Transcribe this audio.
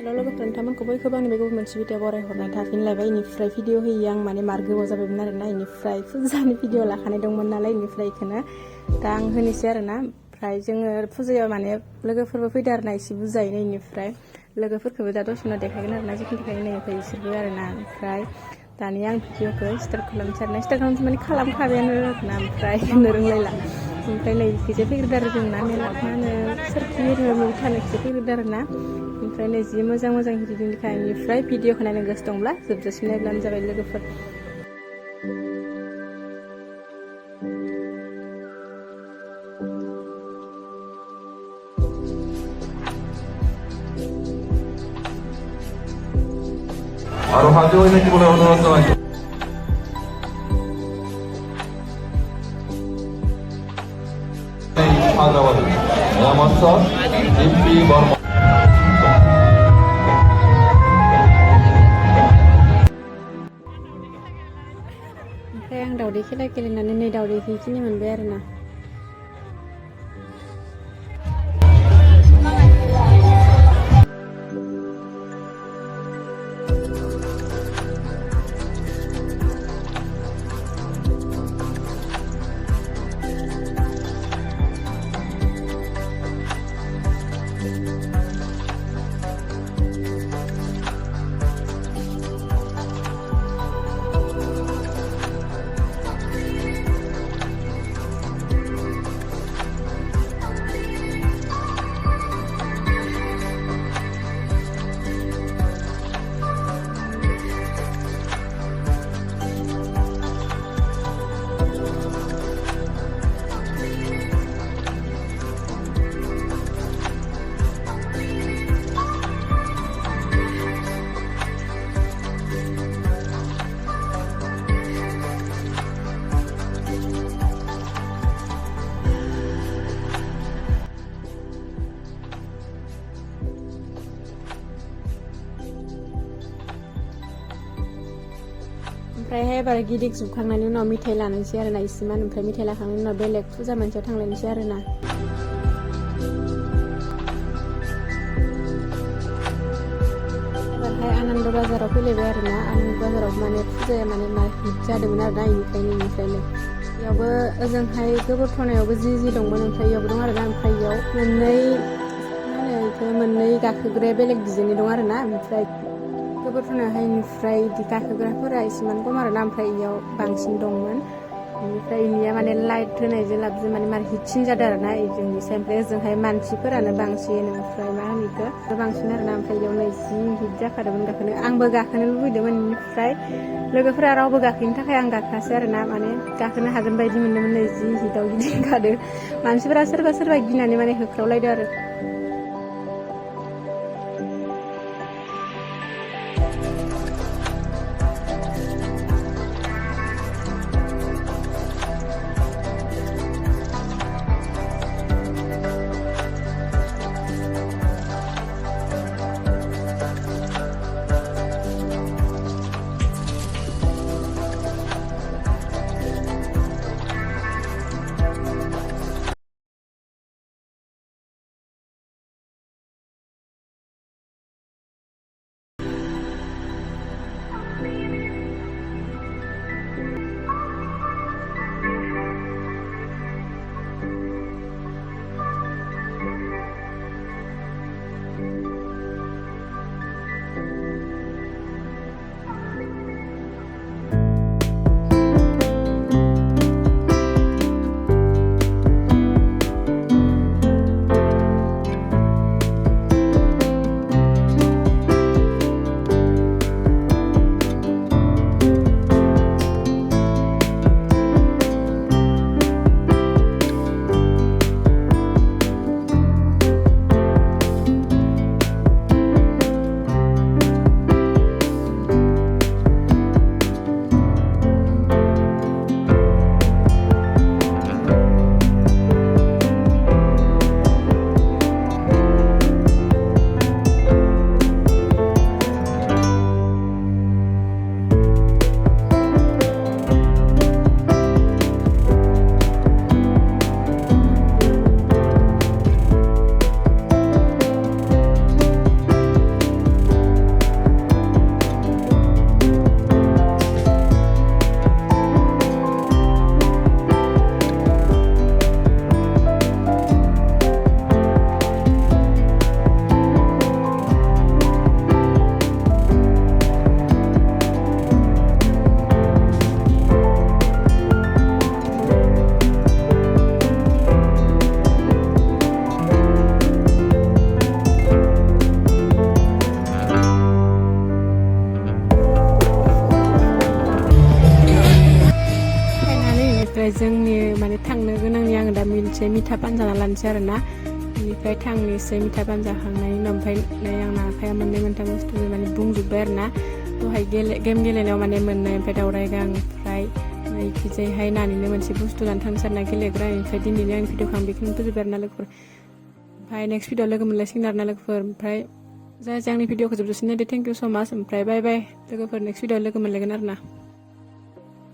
हेल' लोगोफोर नोंथांमोनखौ बयखौबो आंनि बे गुबुन मोनसे भिडिअ बरायहरनाय थाफिनलायबाय। इनिफ्राय भिडिअ होयो आं माने मार गोबाव जाबायमोन आरोना। इनिफ्राय फुजानि भिडिअ लाखानाय दंमोन नालाय, इनिफ्राय इखौनो दा आं होनोसै आरोना। ओमफ्राय जोङो फुजायाव माने लोगोफोरबो फैदो आरोना, एसे बुरजायैनो। इनिफ्राय लोगोफोरखौबो दा दसे उनाव देखायगोन आरोना, जिखिनि देखायगोन इनिफ्राय इसोरबो आरोना। ओमफ्राय दानिया आं भिडिअखौ स्टार्ट खालामनोसै आरोना। स्टार्ट खालामनोसै माने खालामखाबायानो आरोना, ओमफ्राय होननो रोंलायला। ओमफ्राय नै इखिजाय फैग्रोदो आरो जोंना मेला मा होनो सोरखि एरियाव मुभि थानायखिसो फैग्रोदो आरोना। ओमफ्राय नै जि मोजां मोजां हिरिदिनखा। इनिफ्राय भिडिअखौ नायनो गोसो दंब्ला जोबजासिम नायब्लानो जाबाय लोगोफोर। 바로 가지고 있는 기분을 얻어서 하자거든. 내가 먼저 인피 뭐 ओमफ्राय आं दावदै खेला गेलेनानै नै दावदैखौ इखिनि मोनबाय आरोना। ओमफ्रायहाय एबार गिदिर जोबखांनायनि उनाव मिथाइ लानोसै आरोना इसिमान। ओमफ्राय मिथाइ लाखांनायनि उनाव बेलेग फुजा मोनसेयाव थांलायनोसै आरोना। एबारहाय आनन्द बाजाराव फैलायबाय आरोना। आनन्द बाजाराव माने फुजाया माने हिट जादोंमोन आरोना। इनिफ्रायनो बेयावबो ओजोंहाय गोबोरथनायावबो जि दंमोन, ओमफ्राय इयावबो दं आरोना। ओमफ्राय इयाव मोननै गाखोग्राया बेलेग डिजाइननि दं आरोना। ओमफ्राय गोबोरथनायावहाय इनिफ्राय इदि गाखोग्राफोरा इसेमान खम आरोना। ओमफ्राय इयाव बांसिन दंमोन। इनिफ्राय इनिया माने लाइट होनायजों लाबजों माने मार हिटसिन जादों आरोना जोंनिसाय। ओमफ्राय ओजोंहाय मानसिफोरानो बांसिन, ओमफ्राय मा होनो इखो बांसिन आरोना। ओमफ्राय इयाव नै जि हिट जाखादोंमोन गाखोनो। आंबो गाखोनो लुबैदोंमोन, इनिफ्राय लोगोफोरा रावबो गाखोयैनि थाखाय आं गाखोआसै आरोना। माने गाखोनो हागोन बायदि मोनदोंमोन, नै जि हिटआव गिदिंखादो मानसिफोरा। सोरबा गिनानै माने होख्रावलायदो आरो। बेनिफ्राय जोंनि माने थांनो गोनांनि आङो दा मोनसे मिथा पान जाना लानोसै आरोना बेनिफ्राय थांनोसै मिथा पान जाखांनायनि उनाव ओमफ्राय नै आंना आखाया मोननै मोनथाम बुस्थु माने बुंजोब्बाय आरोना दहाय गेम गेलेनायाव माने मोननाय ओमफ्राय दावराय गां ओमफ्राय नैखिजायहाय नानिनो मोनसे बुस्थु लानो थांसै आरोना गेलेग्रा ओमफ्राय दिनैनि आंनि भिडिअखौ आं बेखौनो फोजोबबाय आरोना लोगोफोर ओमफ्राय नेक्स्ट भिडिअ लोगो मोनलायसिगोन आरोना लोगोफोर ओमफ्राय जाय आंनि भिडिअखौ जोबजासिम नायदो थेंक इउ स' माच ओमफ्राय बाय बाय लोगोफोर नेक्स्ट भिडिअ लोगो मोनलायगोन आरोना